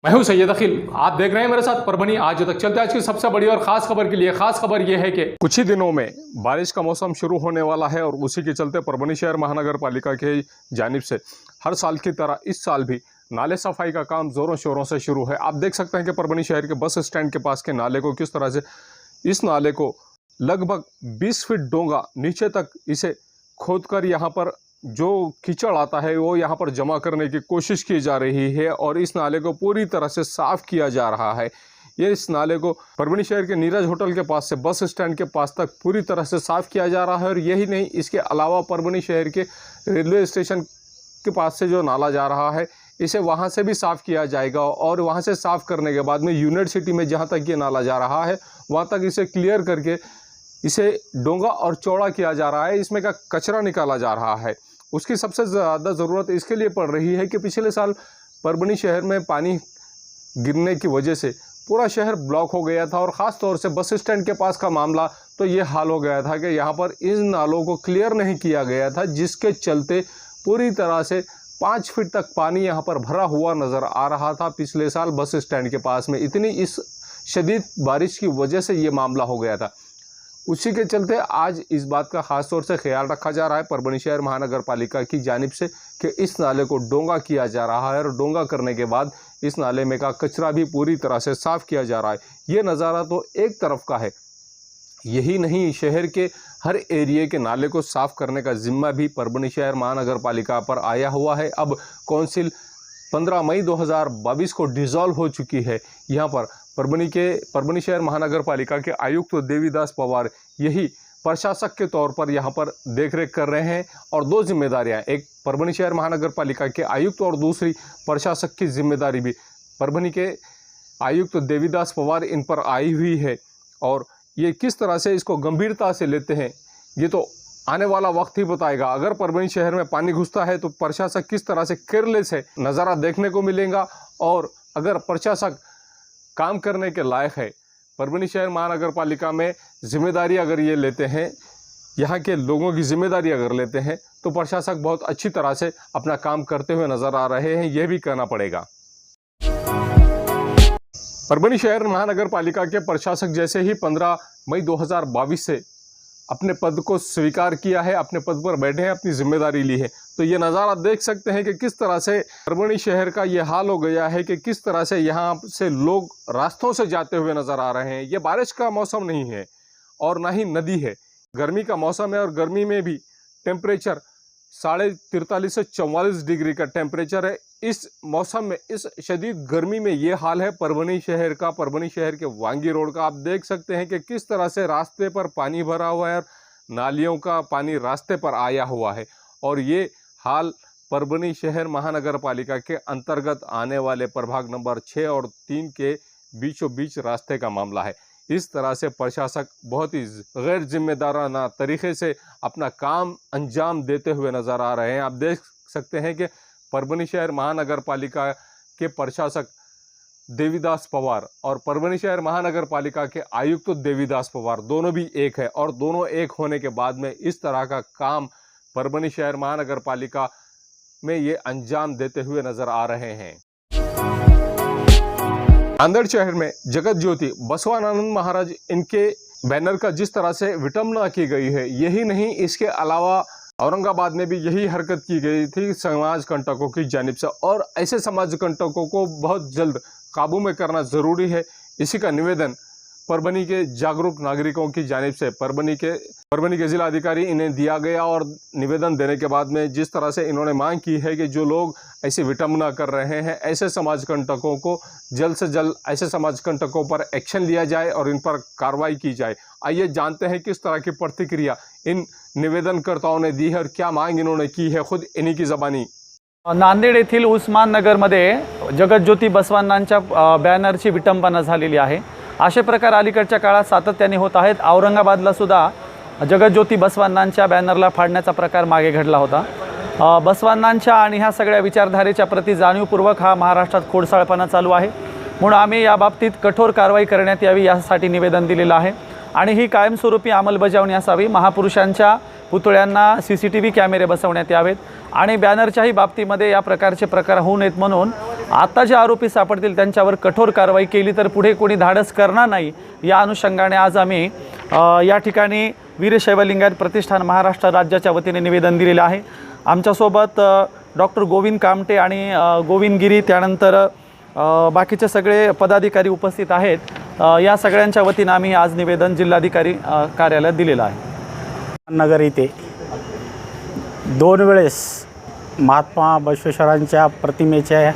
मैं हूं सैयद अखिल। आप देख रहे हैं मेरे साथ परभनी आज तक। चलते आज की सबसे बड़ी और खास खबर के लिए। खास खबर यह है कि कुछ ही दिनों में बारिश का मौसम शुरू होने वाला है और उसी के चलते परभनी शहर महानगर पालिका के जानिब से हर साल की तरह इस साल भी नाले सफाई का काम जोरों शोरों से शुरू है। आप देख सकते हैं कि परभनी शहर के बस स्टैंड के पास के नाले को किस तरह से, इस नाले को लगभग 20 फीट डोंगा नीचे तक इसे खोदकर यहाँ पर जो कीचड़ आता है वो यहाँ पर जमा करने की कोशिश की जा रही है और इस नाले को पूरी तरह से साफ किया जा रहा है। ये इस नाले को परभनी शहर के नीरज होटल के पास से बस स्टैंड के पास तक पूरी तरह से साफ किया जा रहा है। और यही नहीं, इसके अलावा परभनी शहर के रेलवे स्टेशन के पास से जो नाला जा रहा है इसे वहाँ से भी साफ़ किया जाएगा और वहाँ से साफ़ करने के बाद में यूनिट सिटी में जहाँ तक ये नाला जा रहा है वहाँ तक इसे क्लियर करके इसे डोंगा और चौड़ा किया जा रहा है। इसमें का कचरा निकाला जा रहा है। उसकी सबसे ज़्यादा ज़रूरत इसके लिए पड़ रही है कि पिछले साल परभनी शहर में पानी गिरने की वजह से पूरा शहर ब्लॉक हो गया था और ख़ास तौर से बस स्टैंड के पास का मामला तो ये हाल हो गया था कि यहाँ पर इन नालों को क्लियर नहीं किया गया था, जिसके चलते पूरी तरह से 5 फीट तक पानी यहाँ पर भरा हुआ नज़र आ रहा था। पिछले साल बस स्टैंड के पास में इतनी इस शदीद बारिश की वजह से ये मामला हो गया था। उसी के चलते आज इस बात का ख़ास तौर से ख्याल रखा जा रहा है परभनी शहर महानगर पालिका की जानिब से कि इस नाले को डोंगा किया जा रहा है और डोंगा करने के बाद इस नाले में का कचरा भी पूरी तरह से साफ़ किया जा रहा है। ये नज़ारा तो एक तरफ का है, यही नहीं, शहर के हर एरिए के नाले को साफ़ करने का जिम्मा भी परभनी शहर महानगर पालिका पर आया हुआ है। अब कौंसिल 15 मई 2022 को डिसॉल्व हो चुकी है। यहाँ पर परभनी शहर महानगर पालिका के आयुक्त देवीदास पवार यही प्रशासक के तौर पर यहाँ पर देखरेख कर रहे हैं और दो जिम्मेदारियाँ, एक परभनी शहर महानगर पालिका के आयुक्त और दूसरी प्रशासक की जिम्मेदारी भी परभनी के आयुक्त देवीदास पवार इन पर आई हुई है। और ये किस तरह से इसको गंभीरता से लेते हैं ये तो आने वाला वक्त ही बताएगा। अगर परभनी शहर में पानी घुसता है तो प्रशासक किस तरह से केयरलेस है नज़ारा देखने को मिलेगा। और अगर प्रशासक काम करने के लायक है, परभनी शहर महानगर पालिका में जिम्मेदारी अगर ये लेते हैं, यहाँ के लोगों की जिम्मेदारी अगर लेते हैं तो प्रशासक बहुत अच्छी तरह से अपना काम करते हुए नज़र आ रहे हैं, यह भी कहना पड़ेगा। परभनी शहर महानगर पालिका के प्रशासक जैसे ही 15 मई 2022 से अपने पद को स्वीकार किया है, अपने पद पर बैठे हैं, अपनी जिम्मेदारी ली है, तो ये नज़ारा देख सकते हैं कि किस तरह से परभनी शहर का ये हाल हो गया है कि किस तरह से यहाँ से लोग रास्तों से जाते हुए नज़र आ रहे हैं। ये बारिश का मौसम नहीं है और ना ही नदी है, गर्मी का मौसम है और गर्मी में भी टेम्परेचर 43.5 से 44 डिग्री का टेम्परेचर है। इस मौसम में, इस शदीद गर्मी में ये हाल है परभनी शहर का, परभनी शहर के वांगी रोड का। आप देख सकते हैं कि किस तरह से रास्ते पर पानी भरा हुआ है और नालियों का पानी रास्ते पर आया हुआ है। और ये हाल परभनी शहर महानगर पालिका के अंतर्गत आने वाले प्रभाग नंबर 6 और 3 के बीचों बीच रास्ते का मामला है। इस तरह से प्रशासक बहुत ही गैर जिम्मेदाराना तरीके से अपना काम अंजाम देते हुए नज़र आ रहे हैं। आप देख सकते हैं कि परभनी शहर महानगर पालिका के प्रशासक देवीदास पवार और परभनी शहर महानगर पालिका के आयुक्त देवीदास पवार दोनों भी एक है और दोनों एक होने के बाद में इस तरह का काम परभनी शहर महानगर पालिका में ये अंजाम देते हुए नजर आ रहे हैं। नांदेड़ शहर में जगत ज्योति बसवानंद महाराज इनके बैनर का जिस तरह से विटंबना की गई है, यही नहीं, इसके अलावा औरंगाबाद में भी यही हरकत की गई थी समाज कंटकों की जानिब से और ऐसे समाज कंटकों को बहुत जल्द काबू में करना ज़रूरी है। इसी का निवेदन परभनी के जागरूक नागरिकों की जानिब से परभनी के जिला अधिकारी इन्हें दिया गया और निवेदन देने के बाद में जिस तरह से इन्होंने मांग की है कि जो लोग ऐसी विटंबना कर रहे हैं, ऐसे समाज कंटकों को जल्द से जल्द ऐसे समाज कंटकों पर एक्शन लिया जाए और इन पर कार्रवाई की जाए। आइए जानते हैं किस तरह की प्रतिक्रिया इन निवेदनकर्ताओं ने दी है और क्या मांग इन्होंने की है, खुद इन्हीं की ज़बानी। नांदेड येथील उस्मान नगरमध्ये जगतज्योती बसवांनांच्या बॅनरची विटंबना झालेली आहे। अशा प्रकार अलीकडच्या काळात सातत्याने होत आहेत। औरंगाबादला सुद्धा जगतज्योती बसवांनांच्या बॅनरला फाडण्याचा प्रकार मागे घडला होता। बसवांनांच्या आणि ह्या सगळ्या विचारधारेच्या प्रति जाणीवपूर्वक हा महाराष्ट्रात खोडसाळपणा चालू आहे, म्हणून आम्ही या बाबतीत कठोर कारवाई करण्यात यावी यासाठी निवेदन दिलेलं आहे आणि ही कायमस्वरूपी अंमलबजावणी असावी। महापुरुषांच्या पुतळ्यांना CCTV कॅमेरे बसवण्यात यावेत आणि बॅनरच्याही बाबतीमध्ये या प्रकारचे प्रकार होऊ नयेत म्हणून आता जे आरोपी सापडतील त्यांच्यावर कठोर कारवाई केली तर पुढे कोणी धाडस करणार नाही, या अनुषंगाने आज आम्ही या ठिकाणी वीरशैव लिंगायत प्रतिष्ठान महाराष्ट्र राज्याच्या वतीने निवेदन दिलेले आहे। आमच्यासोबत डॉक्टर गोविंद कामटे आणि गोविंद गिरी, त्यानंतर बाकीचे सगळे पदाधिकारी उपस्थित आहेत। या सगळ्यांच्या वतीने आम्ही आज निवेदन जिल्हाधिकारी कार्यालयात दिलेलं आहे। नगर इथे 2 वेळेस महात्मा बसवेश्वरांच्या प्रतिमेच्या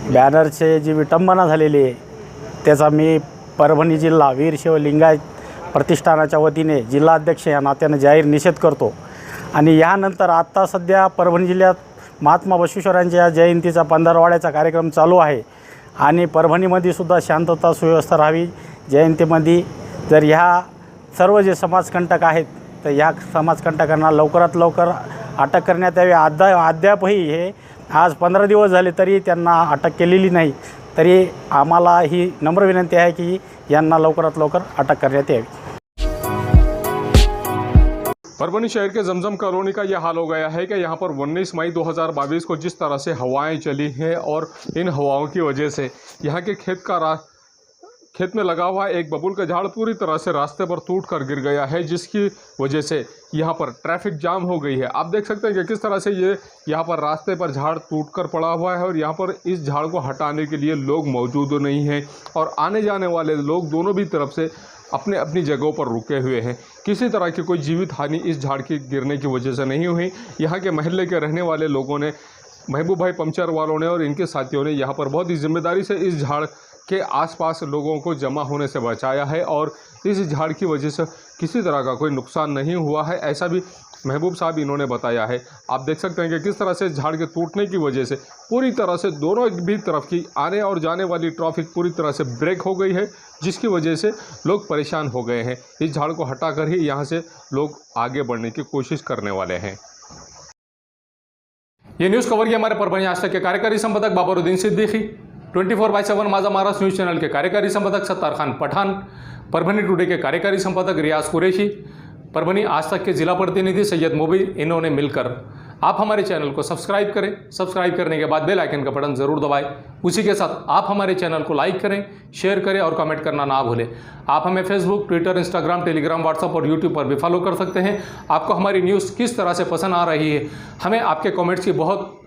बॅनरचे जी विटंबना झालेली आहे त्याचा मी परभणी जिल्हा वीरशैव लिंगायत प्रतिष्ठानाच्या वतीने जिल्हाध्यक्ष या नात्याने जाहीर निषेध करतो। आणि यानंतर आत्ता सध्या परभणी जिल्ह्यात महात्मा बसवेश्वरांच्या जयंतीचा पंधरवाड्याचा कार्यक्रम चालू आहे आणि परभणीमध्ये सुद्धा शांतता सुव्यवस्था राहावी। जयंतीमध्ये जर ह्या सर्व जे समाजकंटक आहेत तर ह्या समाजकंटकांना लवकरात लवकर अटक करण्यात यावी। अद्यापही हे आज 15 दिवस झाले तरी त्यांना अटक केलेली नाही, तरी आम्हाला ही नम्र विनंती आहे की यांना लवकरात लवकर अटक करण्यात यावी। परभनी शहर के जमजम कॉलोनी का यह हाल हो गया है कि यहाँ पर 19 मई 2022 को जिस तरह से हवाएं चली हैं और इन हवाओं की वजह से यहाँ के खेत में लगा हुआ एक बबूल का झाड़ पूरी तरह से रास्ते पर टूट कर गिर गया है, जिसकी वजह से यहाँ पर ट्रैफिक जाम हो गई है। आप देख सकते हैं कि किस तरह से ये यहाँ पर रास्ते पर झाड़ टूट कर पड़ा हुआ है और यहाँ पर इस झाड़ को हटाने के लिए लोग मौजूद नहीं हैं और आने जाने वाले लोग दोनों भी तरफ से अपने अपनी जगहों पर रुके हुए हैं। किसी तरह की कोई जीवित हानि इस झाड़ के गिरने की वजह से नहीं हुई। यहाँ के महल्ले के रहने वाले लोगों ने, महबूब भाई पंचर वालों ने और इनके साथियों ने यहाँ पर बहुत ही जिम्मेदारी से इस झाड़ के आसपास लोगों को जमा होने से बचाया है और इस झाड़ की वजह से किसी तरह का कोई नुकसान नहीं हुआ है, ऐसा भी महबूब साहब इन्होंने बताया है। आप देख सकते हैं कि किस तरह से झाड़ के टूटने की वजह से पूरी तरह से दोनों भी तरफ की आने और जाने वाली ट्रैफिक पूरी तरह से ब्रेक हो गई है, जिसकी वजह से लोग परेशान हो गए हैं। इस झाड़ को हटाकर ही यहाँ से लोग आगे बढ़ने की कोशिश करने वाले हैं। ये न्यूज़ कवर किया हमारे परभणी आज तक के कार्यकारी संपादक बाबरुद्दीन सिद्दीकी, 24/7 माझा महाराष्ट्र न्यूज़ चैनल के कार्यकारी संपादक सत्तार खान पठान, परभणी टुडे के कार्यकारी संपादक रियाज कुरैशी, परभणी आज तक के जिला प्रतिनिधि सैयद मुबीन, इन्होंने मिलकर आप हमारे चैनल को सब्सक्राइब करें। सब्सक्राइब करने के बाद बेल आइकन का बटन ज़रूर दबाएं। उसी के साथ आप हमारे चैनल को लाइक करें, शेयर करें और कमेंट करना ना भूलें। आप हमें Facebook, Twitter, Instagram, Telegram, WhatsApp और यूट्यूब पर भी फॉलो कर सकते हैं। आपको हमारी न्यूज़ किस तरह से पसंद आ रही है, हमें आपके कॉमेंट्स की बहुत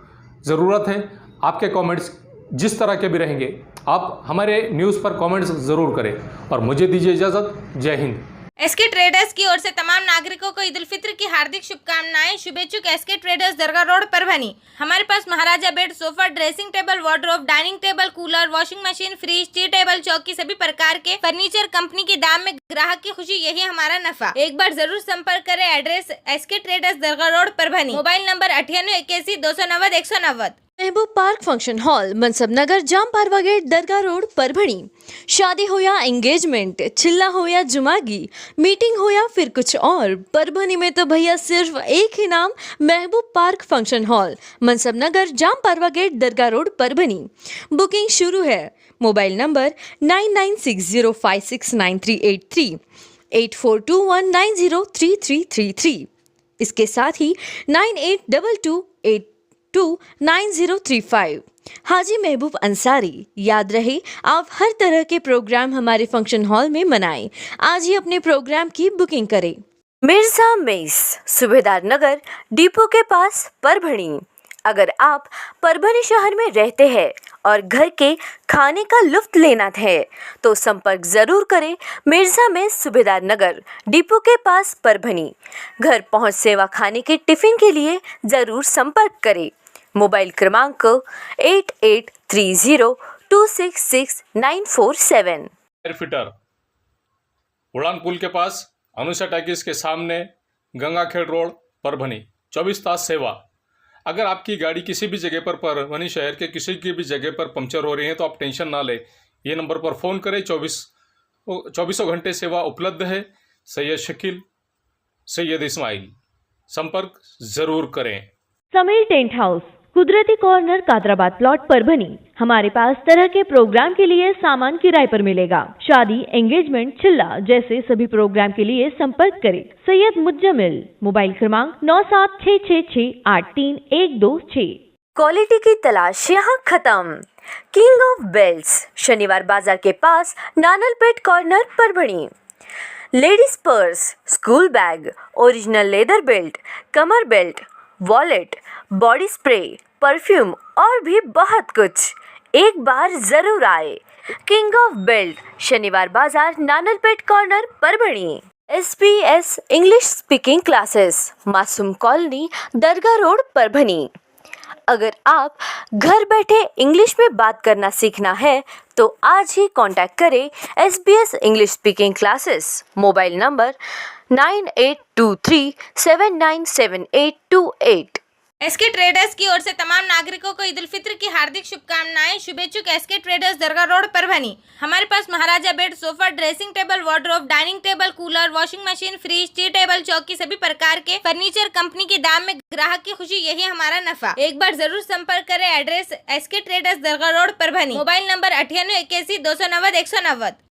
ज़रूरत है। आपके कॉमेंट्स जिस तरह के भी रहेंगे, आप हमारे न्यूज़ पर कॉमेंट्स ज़रूर करें और मुझे दीजिए इजाज़त। जय हिंद। एसके ट्रेडर्स की ओर से तमाम नागरिकों को ईद उल फित्र की हार्दिक शुभकामनाएं। शुभेच्छुक एसके ट्रेडर्स दरगाह रोड परभणी। हमारे पास महाराजा bed, sofa, dressing table, wardrobe, dining table, cooler, washing machine, fridge, tea table, चौकी, सभी प्रकार के फर्नीचर कंपनी के दाम में ग्राहक की खुशी, यही हमारा नफा। एक बार जरूर संपर्क करें। एड्रेस एसके ट्रेडर्स दरगाह रोड परभणी। मोबाइल नंबर 9881 महबूब पार्क फंक्शन हॉल, मनसब नगर, जाम पारवा गेट, दरगाह रोड परभणी। शादी हो या एंगेजमेंट, चिल्ला हो या जुमागी, मीटिंग हो या फिर कुछ और, परभणी में तो भैया सिर्फ एक ही नाम, महबूब पार्क फंक्शन हॉल, मनसब नगर, जाम पारवा गेट, दरगाह रोड परभणी। बुकिंग शुरू है। Mobile number 9960569383, 8421903333। इसके साथ ही 9822829035। हाजी महबूब अंसारी। याद रहे, आप हर तरह के प्रोग्राम हमारे फंक्शन हॉल में मनाएं। आज ही अपने प्रोग्राम की बुकिंग करें। मिर्जा मेस, सूबेदार नगर, डिपो के पास परभणी। अगर आप परभणी शहर में रहते हैं और घर के खाने का लुत्फ लेना है तो संपर्क ज़रूर करें। मिर्जा मेस, सूबेदार नगर, डिपो के पास परभणी। घर पहुंच सेवा खाने के टिफ़िन के लिए ज़रूर संपर्क करें। मोबाइल क्रमांक 8830266947। एयरफिटर, उड़ान पुल के पास, अनुषा टैकिस के सामने, गंगाखेड़ रोड परभणी। 24 तास सेवा। अगर आपकी गाड़ी किसी भी जगह पर परभणी शहर के किसी की भी जगह पर पंचर हो रही है तो आप टेंशन ना लें, ये नंबर पर फ़ोन करें। 24 घंटे सेवा उपलब्ध है। सैयद शकील, सैयद इस्माइल, संपर्क ज़रूर करें। समीर टेंट हाउस, कुदरती कॉर्नर कादराबाद प्लॉट परभनी। हमारे पास तरह के प्रोग्राम के लिए सामान किराए पर मिलेगा। शादी, एंगेजमेंट, चिल्ला जैसे सभी प्रोग्राम के लिए संपर्क करें सैयद मुज्जमिल। मोबाइल क्रमांक 9766683126। क्वालिटी की तलाश यहाँ खत्म। किंग ऑफ बेल्ट्स, शनिवार बाजार के पास, Nanalpeth corner Parbhani. Ladies purse, school bag, original leather belt, कमर belt, wallet, body spray, perfume और भी बहुत कुछ। एक बार जरूर आए। किंग ऑफ बेल्ट, शनिवार बाजार, Nanalpeth corner Parbhani. SBS English speaking classes, Masoom colony, दरगाह रोड परभनी। अगर आप घर बैठे इंग्लिश में बात करना सीखना है तो आज ही कांटेक्ट करें SBS English speaking classes. Mobile number 9823797828। SK traders की ओर से तमाम नागरिकों को ईद उल फित्र की हार्दिक शुभकामनाएं। शुभेच्छुक एसके ट्रेडर्स, दरगाह रोड परभनी। हमारे पास महाराजा bed, sofa, dressing table, wardrobe, dining table, cooler, washing machine, fridge, tea table, चौकी, सभी प्रकार के फर्नीचर कंपनी के दाम में ग्राहक की खुशी, यही हमारा नफा। एक बार जरूर संपर्क करें। एड्रेस एसके ट्रेडर्स, दरगाह रोड परभनी। Mobile number 9881 290 190।